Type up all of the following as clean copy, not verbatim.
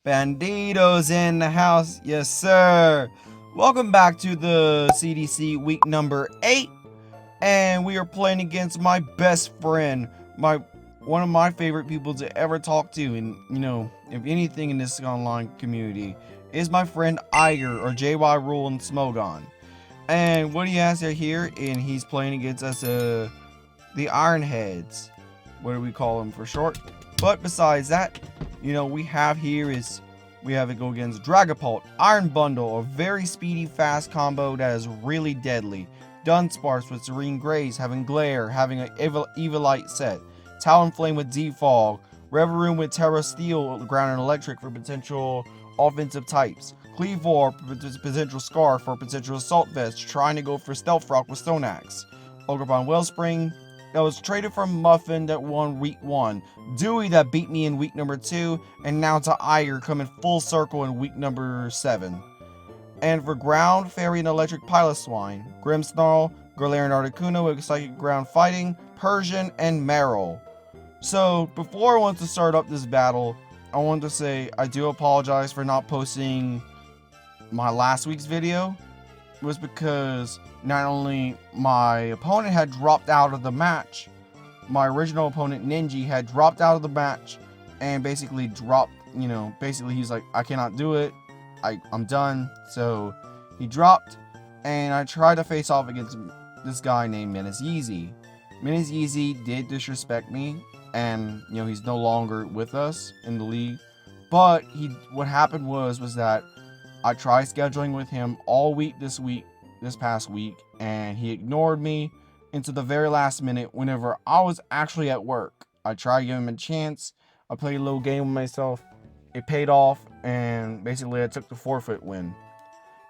Banditos in the house, yes sir. Welcome back to the CDC week number 8, and we are playing against my best friend, my one of my favorite people to ever talk to, and if anything in this online community is my friend Aiger or JY Rule and Smogon. And what he has here, and he's playing against us, the Ironheads. What do we call them for short? But besides that, we have here is we have it go against Dragapult, Iron Bundle, a very speedy, fast combo that is really deadly. Dunsparce with Serene Grace, having Glare, having an Evilite set. Talonflame with Defog, Reverum with Terra Steel, Ground and Electric for potential offensive types. Cleavor, potential Scarf for potential Assault Vest, trying to go for Stealth Rock with Stone Axe. Ogerpon Wellspring, that was traded from Muffin that won week 1. Dewey that beat me in week number 2. And now to Aiger coming full circle in week number 7. And for Ground, Fairy and Electric Piloswine, Grimmsnarl, Galarian Articuno with Psychic Ground Fighting, Persian, and Meryl. So before I want to start up this battle, I want to say I do apologize for not posting my last week's video. It was because not only my opponent had dropped out of the match, my original opponent Ninja had dropped out of the match and basically dropped, basically he's like, I cannot do it, I'm done. So he dropped, and I tried to face off against this guy named Menace Yeezy. Menace Yeezy did disrespect me, and he's no longer with us in the league. But what happened was that I tried scheduling with him all week this past week, and he ignored me into the very last minute whenever I was actually at work. I tried to give him a chance. I played a little game with myself. It paid off, and basically I took the forfeit win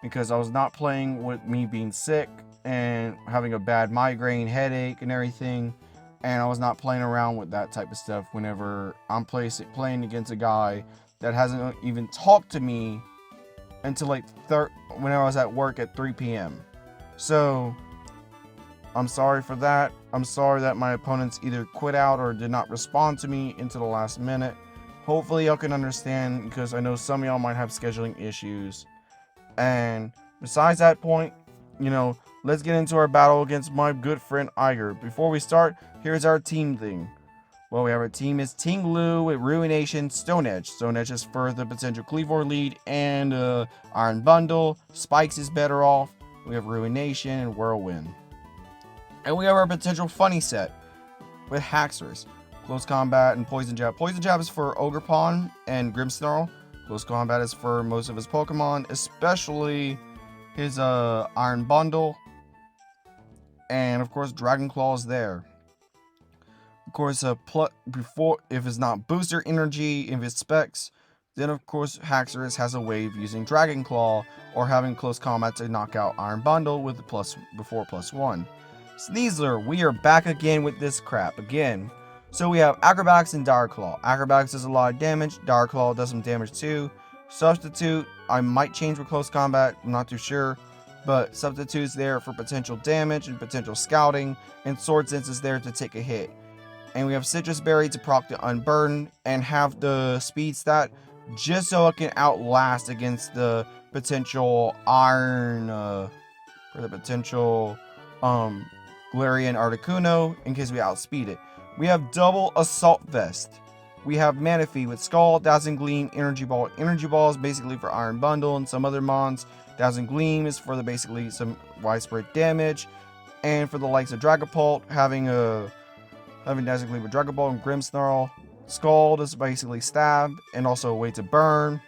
because I was not playing with me being sick and having a bad migraine, headache, and everything. And I was not playing around with that type of stuff whenever I'm playing against a guy that hasn't even talked to me until whenever I was at work at 3 p.m. So I'm sorry for that. I'm sorry that my opponents either quit out or did not respond to me into the last minute. Hopefully y'all can understand, because I know some of y'all might have scheduling issues. And besides that point, let's get into our battle against my good friend Aiger. Before we start, here's our team thing. Well, we have our team is Ting Lu with Ruination, Stone Edge. Stone Edge is for the potential Cleavor lead, and Iron Bundle. Spikes is better off. We have Ruination and Whirlwind. And we have our potential funny set with Haxorus, Close Combat, and Poison Jab. Poison Jab is for Ogerpon and Grimmsnarl. Close Combat is for most of his Pokemon, especially his Iron Bundle. And of course, Dragon Claw is there. Of course, if it's not booster energy, if it's specs, then of course Haxorus has a way of using Dragon Claw or having close combat to knock out Iron Bundle with the +1. Sneasler, we are back again with this crap again. So we have Acrobatics and Dire Claw. Acrobatics does a lot of damage. Dire Claw does some damage too. Substitute, I might change for close combat. I'm not too sure. But Substitute's there for potential damage and potential scouting. And Sword Sense is there to take a hit. And we have Citrus Berry to proc the Unburden and have the speed stat just so it can outlast against the potential Iron, for the potential Galarian Articuno in case we outspeed it. We have double Assault Vest. We have Manaphy with Skull, Dazzling Gleam, Energy Ball. Energy Ball is basically for Iron Bundle and some other mons. Dazzling Gleam is for basically some widespread damage. And for the likes of Dragapult, having Dazzling Gleam with Dragon Ball and Grimmsnarl. Scald is basically stab and also a way to burn.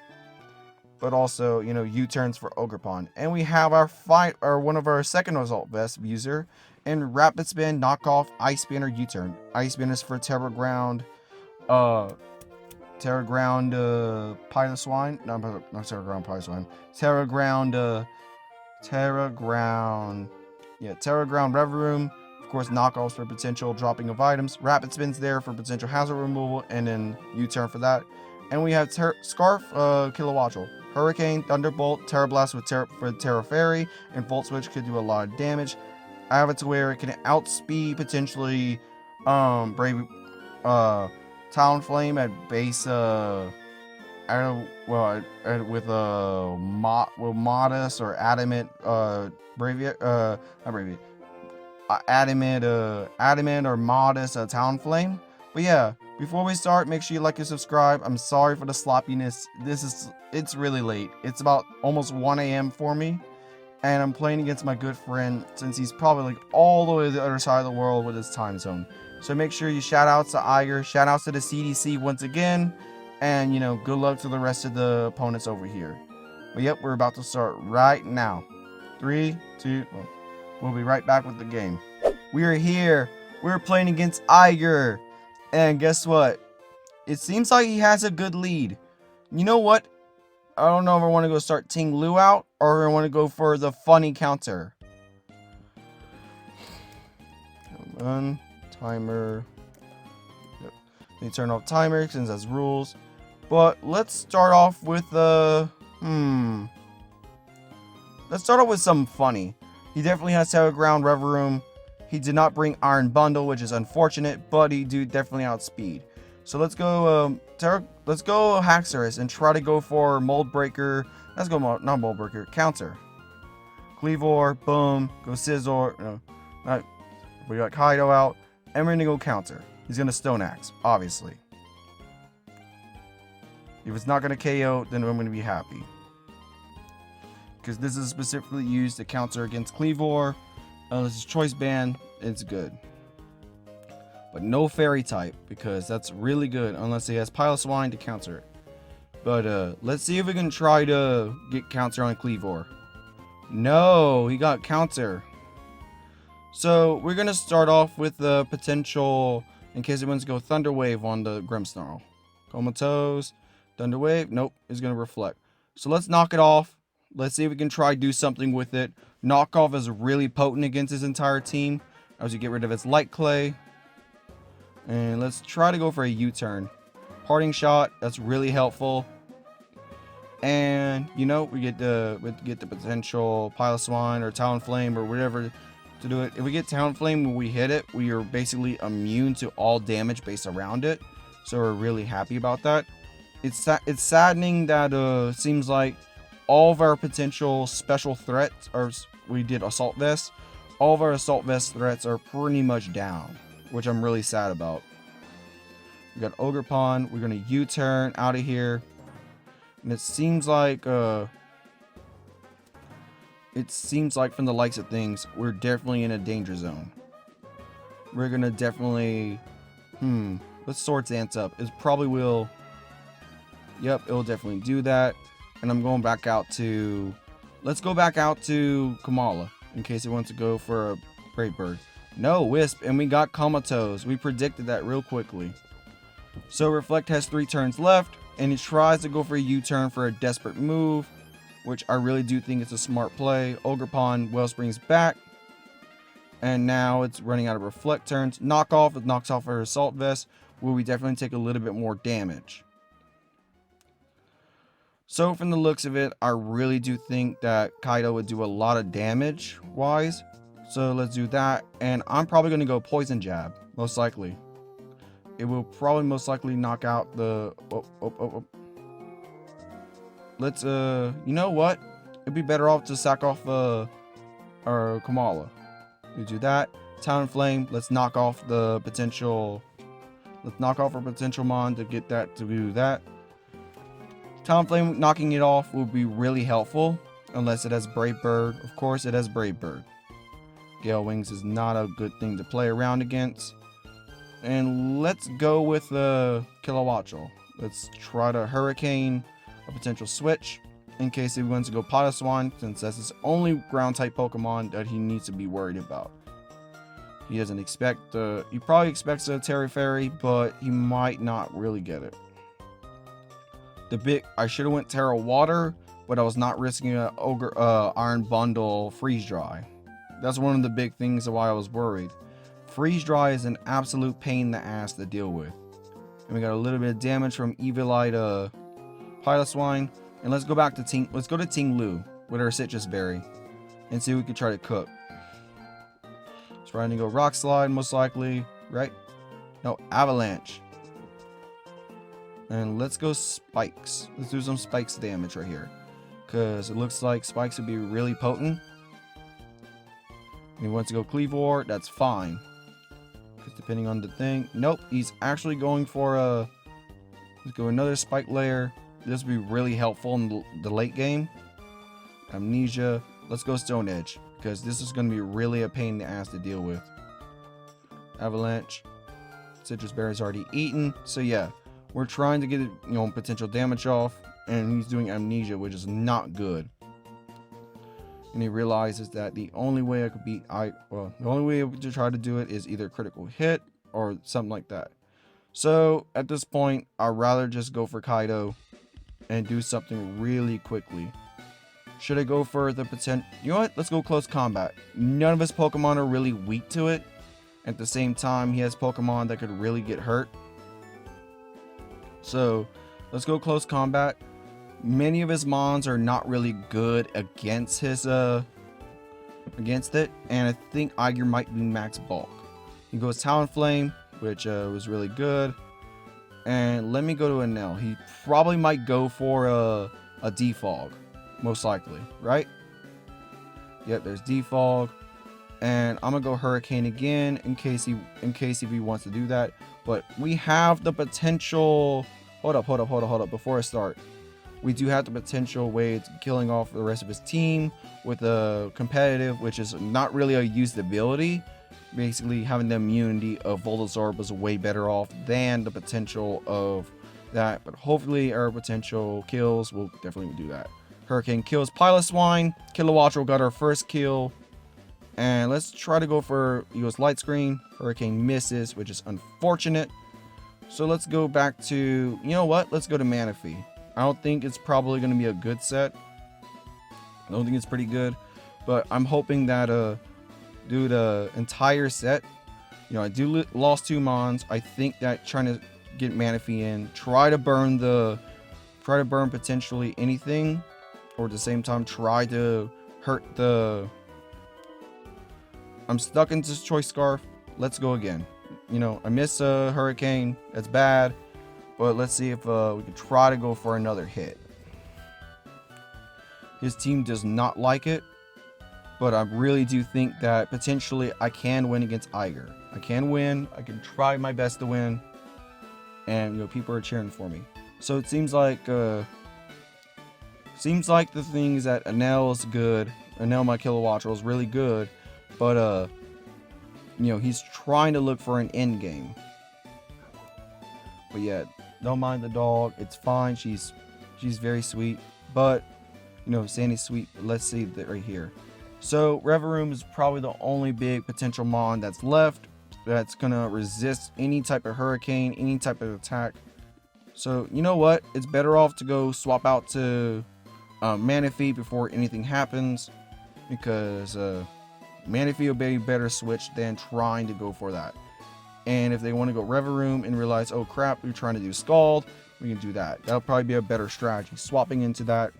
But also, U-turns for Ogerpon. And we have one of our second Assault Vest user in Rapid Spin, Knockoff, Ice Spin, or U-turn. Ice Spin is for Terra Ground, Piloswine. Not Terra Ground Piloswine. Terra Ground Reverum. Of course, knockoffs for potential dropping of items. Rapid Spin's there for potential hazard removal, and then U-turn for that. And we have Scarf, Kilowattrel. Hurricane, Thunderbolt, Terra Blast for Terra Fairy, and Volt Switch could do a lot of damage. I have it to where it can outspeed potentially Talonflame at base with modest or adamant braviary not braviary adamant or modest town flame. But yeah, before we start, make sure you like and subscribe. I'm sorry for the sloppiness. It's really late. It's about almost 1 a.m. for me, and I'm playing against my good friend since he's probably like all the way to the other side of the world with his time zone. So make sure you shout outs to Aiger, shout outs to the CDC once again, and good luck to the rest of the opponents over here. But yep, we're about to start right now. 3, 2, 1. We'll be right back with the game. We are here. We're playing against Aiger. And guess what? It seems like he has a good lead. You know what? I don't know if I want to go start Ting Lu out or I want to go for the funny counter. Come on. Timer. Yep. Let me turn off timer since that's rules. But let's start off with Let's start off with something funny. He definitely has Terra Ground, Rev Room. He did not bring Iron Bundle, which is unfortunate, but he do definitely outspeed. So let's go Haxorus and try to go for Mold Breaker. Let's go not Mold Breaker, Counter. Cleavor, boom, go Scizor. We got Kaido out, and we're gonna go Counter. He's gonna Stone Axe, obviously. If it's not gonna KO, then I'm gonna be happy. Because this is specifically used to counter against Cleavor. This is Choice Band, it's good. But no Fairy type, because that's really good, unless he has Piloswine to counter it. But let's see if we can try to get counter on Cleavor. No, he got counter. So we're going to start off with the potential, in case he wants to go Thunder Wave on the Grimmsnarl. Comatose, Thunder Wave, nope, he's going to Reflect. So let's knock it off. Let's see if we can try to do something with it. Knockoff is really potent against his entire team as you get rid of its Light Clay. And let's try to go for a U-turn. Parting Shot, that's really helpful. And, we get the potential Piloswine or Talonflame or whatever to do it. If we get Talonflame when we hit it, we are basically immune to all damage based around it. So we're really happy about that. It's saddening that seems like all of our potential special threats, or we did Assault Vest, all of our Assault Vest threats are pretty much down, which I'm really sad about. We got Ogre Pond, we're going to U-turn out of here, and it seems like from the likes of things, we're definitely in a danger zone. We're going to definitely, let's Swords Dance up. It probably will, yep, it'll definitely do that. And I'm going back out to, let's go back out to Kamala in case he wants to go for a Brave Bird. No, Wisp, and we got Comatose. We predicted that real quickly. So Reflect has 3 turns left, and he tries to go for a U-turn for a desperate move, which I really do think it's a smart play. Ogre Pond, Wellspring's back, and now it's running out of Reflect turns. Knockoff, it knocks off our Assault Vest, where we definitely take a little bit more damage. So from the looks of it, I really do think that Kaido would do a lot of damage wise. So let's do that. And I'm probably going to go Poison Jab, most likely. It will probably most likely knock out the... Let's, you know what? It'd be better off to sack off our Kamala. We do that. Talonflame, let's knock off the potential... Let's knock off our potential Mon to get that to do that. Talonflame knocking it off will be really helpful, unless it has Brave Bird. Of course, it has Brave Bird. Gale Wings is not a good thing to play around against. And let's go with Kilowattrel. Let's try to Hurricane a potential switch in case he wants to go Piloswine, since that's his only ground-type Pokemon that he needs to be worried about. He doesn't expect, he probably expects a Terra Fairy, but he might not really get it. I should have went Terra Water, but I was not risking an Iron Bundle Freeze Dry. That's one of the big things of why I was worried. Freeze Dry is an absolute pain in the ass to deal with. And we got a little bit of damage from Evilite Piloswine. And let's go back to Ting Lu with our Citrus Berry and see if we can try to cook. Trying to go Rock Slide most likely, right? No, Avalanche. And let's go spikes. Let's do some spikes damage right here. Because it looks like spikes would be really potent. And he wants to go cleave war, that's fine. Because depending on the thing. Nope, he's actually going for a... Let's go another spike layer. This would be really helpful in the late game. Amnesia. Let's go Stone Edge. Because this is going to be really a pain in the ass to deal with. Avalanche. Citrus Berry's already eaten. So yeah, we're trying to get potential damage off. And he's doing Amnesia, which is not good. And he realizes that the only way I could beat the only way to try to do it is either critical hit or something like that. So at this point, I'd rather just go for Kaido and do something really quickly. Should I go for the potential? You know what? Let's go close combat. None of his Pokemon are really weak to it. At the same time, he has Pokemon that could really get hurt. So let's go close combat. Many of his mons are not really good against his against it, and I think Aiger might be max bulk. He goes Talonflame, which was really good. And let me go to Enel. He probably might go for a Defog, most likely, right? Yep, there's Defog. And I'm gonna go Hurricane again in case if he wants to do that. But we have the potential. Hold up before I start. We do have the potential ways killing off the rest of his team with a competitive, which is not really a used ability. Basically, having the immunity of Voltazorb was way better off than the potential of that. But hopefully, our potential kills will definitely do that. Hurricane kills Piloswine. Kilowattrel got our first kill. And let's try to go for Ego's Light Screen. Hurricane misses, which is unfortunate. So let's go back to, you know what? Let's go to Manaphy. I don't think it's probably going to be a good set. I don't think it's pretty good. But I'm hoping that do the entire set. I do lost 2 mons. I think that trying to get Manaphy in, try to burn potentially anything, or at the same time try to hurt the... I'm stuck into Choice Scarf. Let's go again. I miss a Hurricane. That's bad. But let's see if we can try to go for another hit. His team does not like it. But I really do think that potentially I can win against Aiger. I can win. I can try my best to win. And people are cheering for me. So it seems like the thing is that Enel is good. Enel, my Kilowattrel, is really good. But he's trying to look for an end game. But yeah, don't mind the dog. It's fine. She's very sweet. But Sandy's sweet. Let's see that right here. So Reverum is probably the only big potential mon that's left that's gonna resist any type of hurricane, any type of attack. So you know what? It's better off to go swap out to Manaphy before anything happens, because Manaphy will be a better switch than trying to go for that. And if they want to go Reverum and realize, oh crap, we're trying to do Scald, we can do that. That'll probably be a better strategy, swapping into that.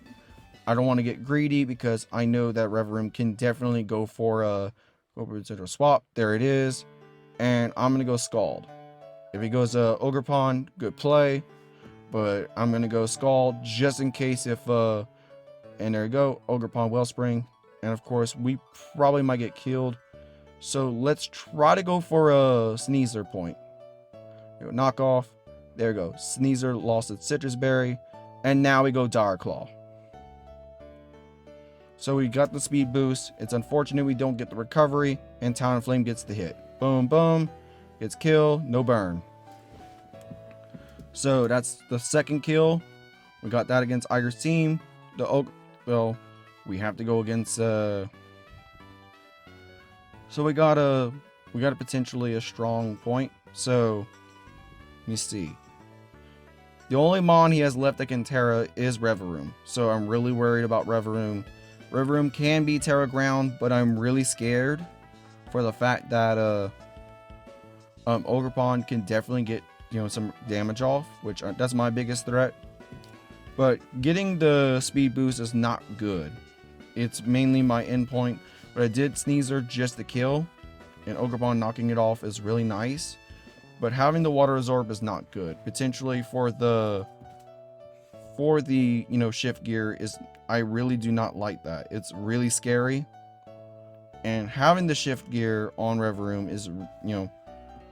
I don't want to get greedy because I know that Reverum can definitely go for a swap. There it is. And I'm going to go Scald. If he goes Ogerpon, good play. But I'm going to go Scald just in case if... and there you go, Ogerpon Wellspring. And of course, we probably might get killed. So let's try to go for a Sneasler point. Knock off. There we go. Sneasler lost its Citrus Berry. And now we go Dire Claw. So we got the speed boost. It's unfortunate we don't get the recovery. And Talonflame gets the hit. Boom, boom. Gets kill. No burn. So that's the second kill. We got that against Aiger's team. Well, we have to go against... So we got a potentially a strong point. So let me see. The only mon he has left that can Terra is Reverum. So I'm really worried about Reverum. Reverum can be Terra Ground, but I'm really scared for the fact that Ogerpon can definitely get some damage off, which that's my biggest threat. But getting the speed boost is not good. It's mainly my endpoint. But I did Sneasler just to kill, and Ogerpon knocking it off is really nice. But having the water absorb is not good. Potentially for the shift gear is, I really do not like that. It's really scary. And having the shift gear on Revroom is,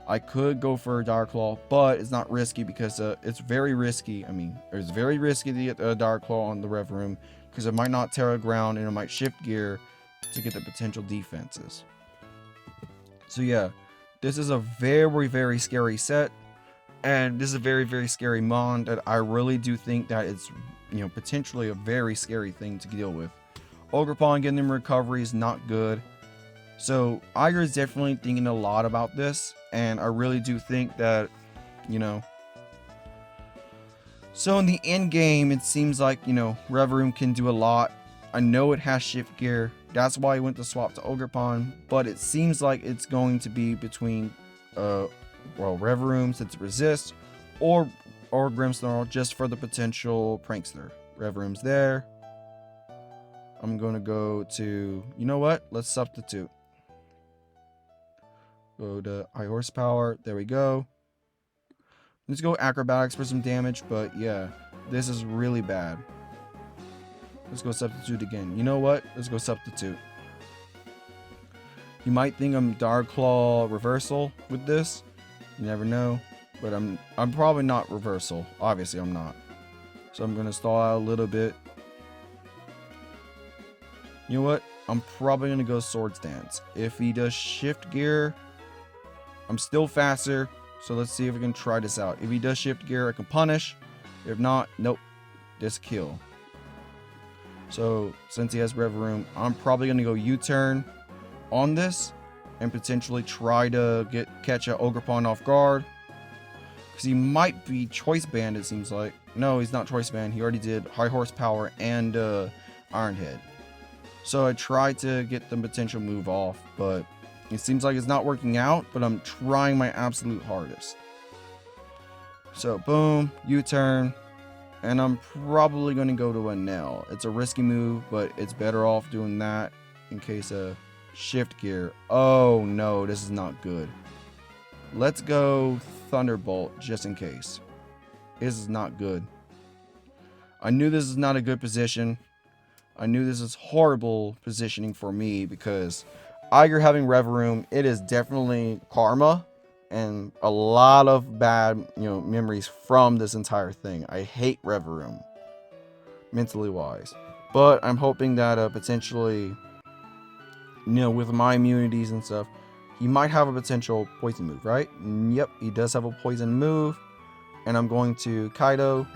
I could go for a Dire Claw, but it's not risky because it's very risky. I mean, it's very risky to get a Dire Claw on the Revroom because it might not tear the ground and it might shift gear to get the potential defenses. So yeah, this is a very, very scary set. And this is a very, very scary mon that I really do think that it's, potentially a very scary thing to deal with. Ogerpon getting them recovery is not good. So Aiger is definitely thinking a lot about this. And I really do think that, So in the end game, it seems like, Revroom can do a lot. I know it has shift gear. That's why I went to swap to Ogerpon. But it seems like it's going to be between, Revroom since it resists, or Grimmsnarl just for the potential Prankster. Revroom's there. I'm going to go to, you know what? Let's substitute. Go to high horsepower. There we go. Let's go acrobatics for some damage, but yeah, this is really bad. Let's go substitute again. You know what? Let's go substitute. You might think I'm Dire Claw reversal with this. You never know, but I'm probably not reversal. Obviously, I'm not. So I'm gonna stall out a little bit. You know what? I'm probably gonna go Sword Stance. If he does shift gear, I'm still faster. So let's see if we can try this out. If he does shift gear, I can punish. If not, nope. Just kill. So since he has Revroom, I'm probably gonna go U-turn on this and potentially try to catch a Ogerpon off guard. Because he might be choice banned, it seems like. No, he's not choice banned. He already did high horsepower and Iron Head. So I tried to get the potential move off, but it seems like it's not working out, but I'm trying my absolute hardest. So boom, U-turn, and I'm probably going to go to a nail. It's a risky move, but it's better off doing that in case of shift gear. Oh no, this is not good. Let's go Thunderbolt just in case. This is not good. I knew this is not a good position. I knew this is horrible positioning for me because Aiger having Revroom, it is definitely karma and a lot of bad, memories from this entire thing. I hate Revroom, mentally wise. But I'm hoping that potentially, with my immunities and stuff, he might have a potential poison move, right? Yep, he does have a poison move. And I'm going to Kaido.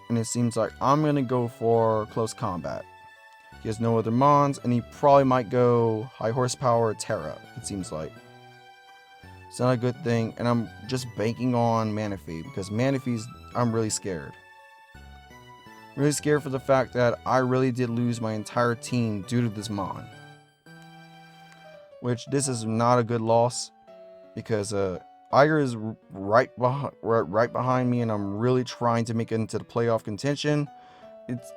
And it seems like I'm going to go for close combat. He has no other mons, and he probably might go high horsepower Terra, it seems like. It's not a good thing, and I'm just banking on Manaphy, because Manaphy's, I'm really scared. I'm really scared for the fact that I really did lose my entire team due to this mon. Which, this is not a good loss, because Aiger is right behind me, and I'm really trying to make it into the playoff contention.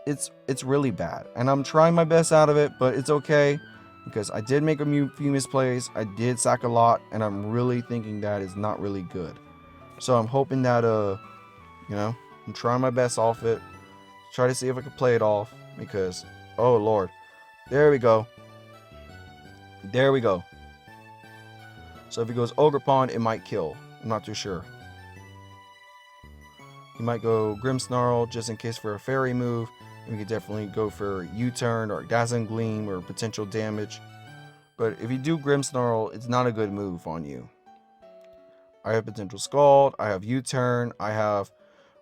It's really bad, and I'm trying my best out of it, but it's okay because I did make a few misplays. I did sack a lot, and I'm really thinking that is not really good. So I'm hoping that I'm trying my best off it. Try to see if I can play it off because oh lord, there we go. There we go. So if he goes Ogerpon, it might kill. I'm not too sure. He might go Grimmsnarl just in case for a fairy move. We could definitely go for U-turn or Dazzling Gleam or potential damage. But if you do Grimmsnarl, it's not a good move on you. I have potential Scald, I have U-turn, I have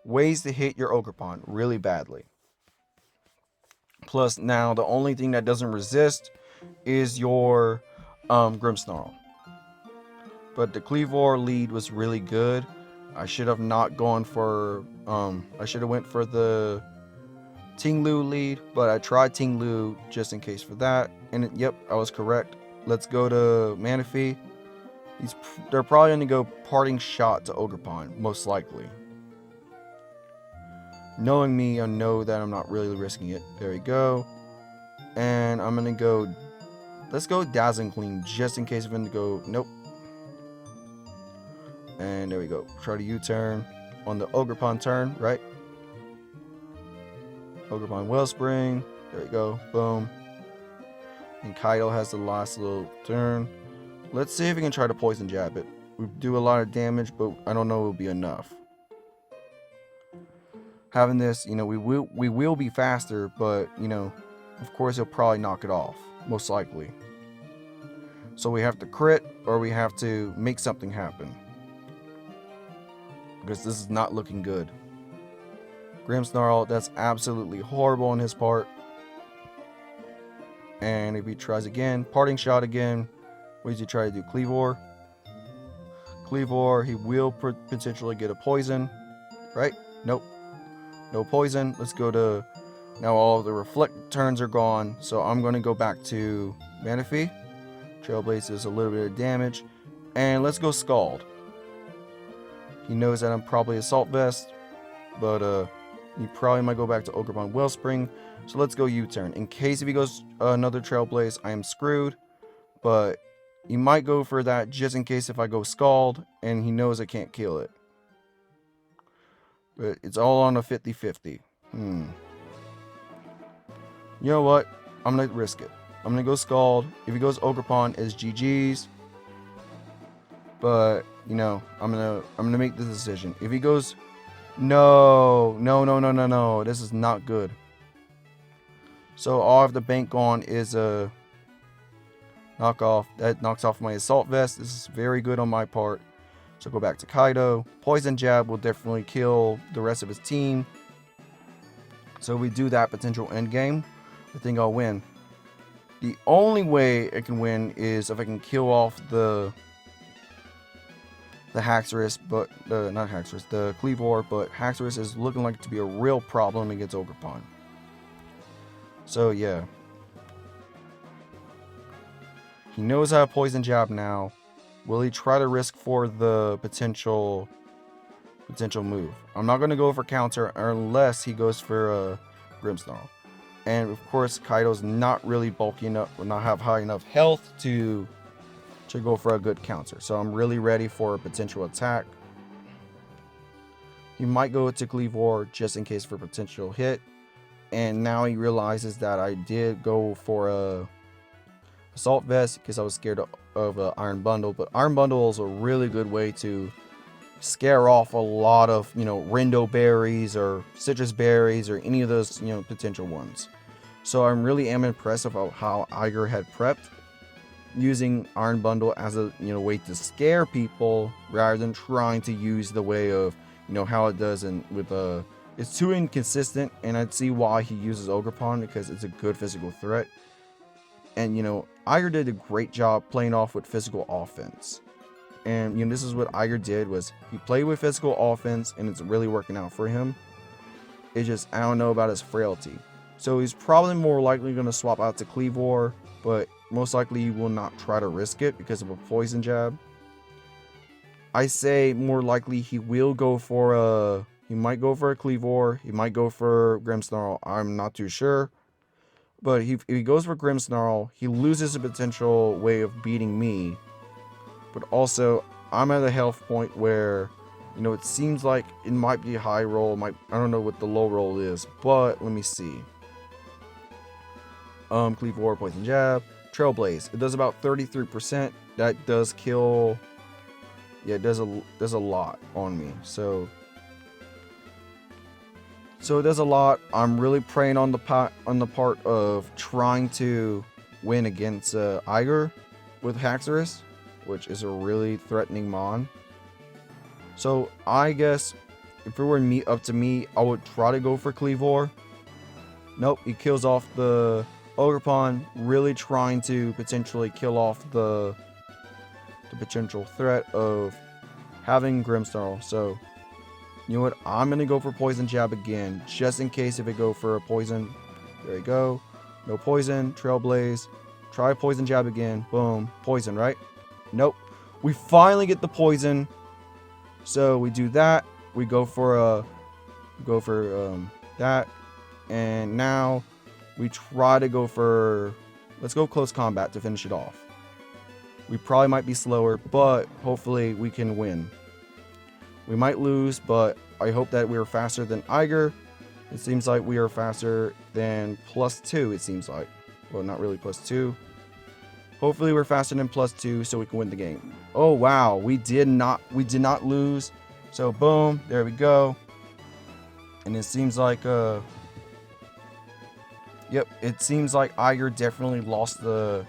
ways to hit your Ogerpon really badly. Plus now the only thing that doesn't resist is your Grimmsnarl. But the Cleavor lead was really good. I should have not gone for, I should have went for the Tinglu lead, but I tried Tinglu just in case for that. And yep, I was correct. Let's go to Manaphy. They're probably going to go Parting Shot to Ogerpon, most likely. Knowing me, I know that I'm not really risking it. There we go. And I'm going to go, let's go Dazzling Gleam just in case I'm going to go, nope. And there we go. Try to U-turn on the Ogerpon turn, right? Ogerpon Wellspring. There we go. Boom. And Kaido has the last little turn. Let's see if we can try to poison jab it. We do a lot of damage, but I don't know if it'll be enough. Having this, you know, we will be faster, but, you know, of course he'll probably knock it off, most likely. So we have to crit, or we have to make something happen. Because this is not looking good. Grimmsnarl, that's absolutely horrible on his part. And if he tries again, parting shot again. What does he try to do? Cleavor. Cleavor, he will potentially get a poison. Right? Nope. No poison. Let's go to... Now all of the reflect turns are gone. So I'm going to go back to Manaphy. Trailblaze does a little bit of damage. And let's go Scald. He knows that I'm probably Assault Vest. But he probably might go back to Ogerpon Wellspring. So let's go U-turn. In case if he goes another Trailblaze, I am screwed. But he might go for that just in case if I go Scald. And he knows I can't kill it. But it's all on a 50-50. You know what? I'm going to risk it. I'm going to go Scald. If he goes Ogerpon, it's GG's. But, you know, I'm gonna make the decision. If he goes... No. This is not good. So all I have to bank on is a knockoff. That knocks off my Assault Vest. This is very good on my part. So go back to Kaido. Poison Jab will definitely kill the rest of his team. So if we do that potential end game, I think I'll win. The only way I can win is if I can kill off the Haxorus, but not Haxorus, the Cleavor, but Haxorus is looking like to be a real problem against Ogerpon. So yeah. He knows how to Poison Jab now. Will he try to risk for the potential move? I'm not going to go for counter unless he goes for Grimmsnarl. And of course, Kaido's not really bulky enough, will not have high enough health to go for a good counter. So I'm really ready for a potential attack. He might go to Cleavor just in case for a potential hit. And now he realizes that I did go for a Assault Vest because I was scared of Iron Bundle. But Iron Bundle is a really good way to scare off a lot of, you know, Rindo berries or citrus berries or any of those, you know, potential ones. So I really am impressed about how Aiger had prepped, using Iron Bundle as a, you know, way to scare people rather than trying to use the way of, you know, how it does with it's too inconsistent. And I'd see why he uses Ogerpon, because it's a good physical threat. And, you know, Aiger did a great job playing off with physical offense. And, you know, this is what Aiger did, was he played with physical offense, and it's really working out for him. It's just, I don't know about his frailty. So he's probably more likely going to swap out to Cleavor, but most likely he will not try to risk it because of a Poison Jab. I say more likely he will go for he might go for a Cleavor, he might go for Grimmsnarl, I'm not too sure. But if he goes for Grimmsnarl, he loses a potential way of beating me. But also, I'm at a health point where, you know, it seems like it might be a high roll. I don't know what the low roll is, but let me see. Cleavor, Poison Jab, Trailblaze. It does about 33%. That does kill. Yeah, it does a lot on me. So it does a lot. I'm really praying on the part of trying to win against Aiger with Haxorus, which is a really threatening mon. So I guess if it were up to me, I would try to go for Cleavor. Nope, he kills off the Ogerpon, really trying to potentially kill off the potential threat of having Grimmsnarl. So, you know what? I'm going to go for Poison Jab again, just in case if I go for a poison. There you go. No poison. Trailblaze. Try Poison Jab again. Boom. Poison, right? Nope. We finally get the poison. So we do that. We go for that. And now we try to go for, let's go close combat to finish it off. We probably might be slower, but hopefully we can win. We might lose, but I hope that we are faster than Aiger. It seems like we are faster than +2, it seems like. Well, not really +2. Hopefully we're faster than +2 so we can win the game. Oh wow, we did not lose. So boom, there we go. And it seems like yep, it seems like Aiger definitely lost the...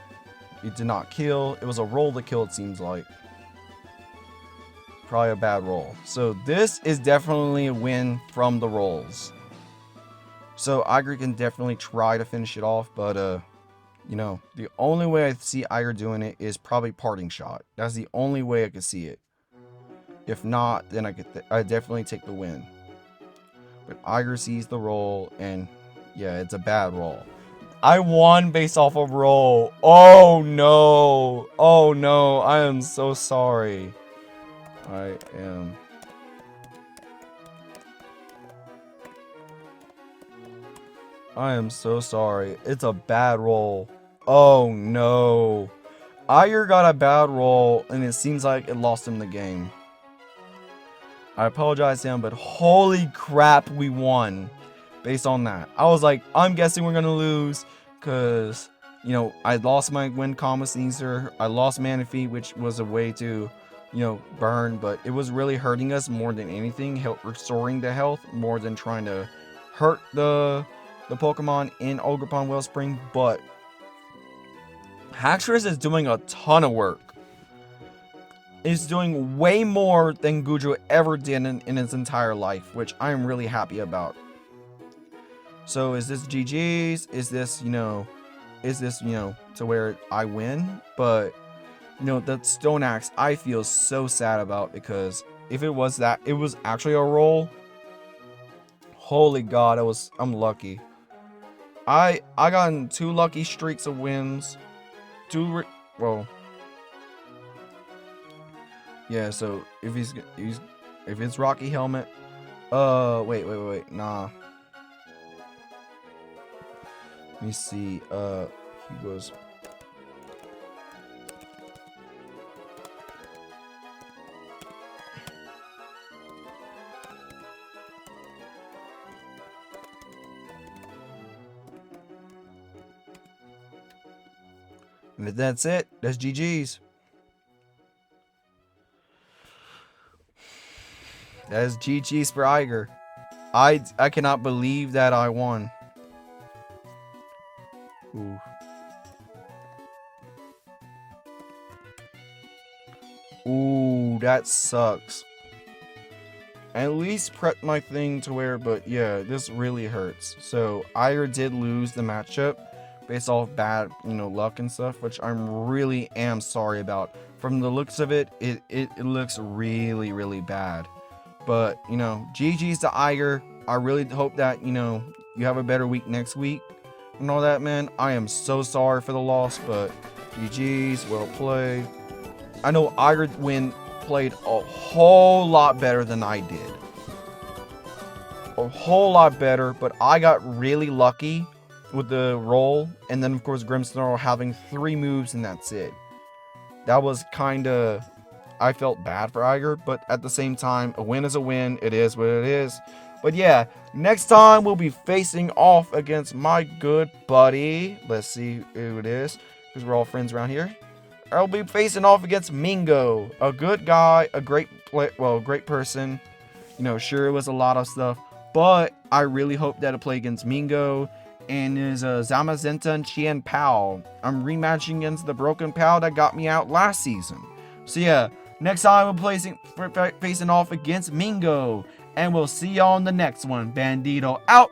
It did not kill. It was a roll to kill, it seems like. Probably a bad roll. So this is definitely a win from the rolls. So Aiger can definitely try to finish it off, but you know, the only way I see Aiger doing it is probably parting shot. That's the only way I could see it. If not, then I definitely take the win. But Aiger sees the roll, and yeah, it's a bad roll. I won based off of roll. Oh no. Oh no. I am so sorry. I am so sorry. It's a bad roll. Oh no. Aiger got a bad roll, and it seems like it lost him the game. I apologize to him, but holy crap, we won. Based on that, I was like, I'm guessing we're gonna lose because, you know, I lost my Wind Comma Sneezer, I lost Manaphy, which was a way to, you know, burn, but it was really hurting us more than anything, restoring the health more than trying to hurt the Pokemon in Ogerpon Wellspring. But Haxorus is doing a ton of work. Is doing way more than Goodra ever did in its entire life, which I'm really happy about. So is this GG's? Is this, you know, to where I win? But, you know, that Stone Axe I feel so sad about, because if it was that, it was actually a roll. Holy God, I'm lucky. I got in 2 lucky streaks of wins. Well, yeah, so if if it's Rocky Helmet, wait, nah. Let me see, he goes. And if that's it, that's GG's. That is GG's for Aiger. I cannot believe that I won. Ooh. Ooh, that sucks. At least prep my thing to where, but yeah, this really hurts. So Aiger did lose the matchup based off bad, you know, luck and stuff, which I'm really am sorry about. From the looks of it, it looks really, really bad. But, you know, GG's to Aiger. I really hope that, you know, you have a better week next week and all that, man. I am so sorry for the loss, but GG's, well played. I know Aiger played a whole lot better than I did. A whole lot better, but I got really lucky with the roll, and then of course Grimmsnarl having 3 moves and that's it. That was kinda, I felt bad for Aiger, but at the same time, a win is a win. It is what it is. But yeah, next time we'll be facing off against my good buddy. Let's see who it is, because we're all friends around here. I'll be facing off against Mingo, a good guy, a great great person. You know, sure, it was a lot of stuff, but I really hope that I play against Mingo. And is Zamazenta and Chien Pao. I'm rematching against the broken Pao that got me out last season. So yeah, next time we're facing off against Mingo. And we'll see y'all in the next one. Bandito out.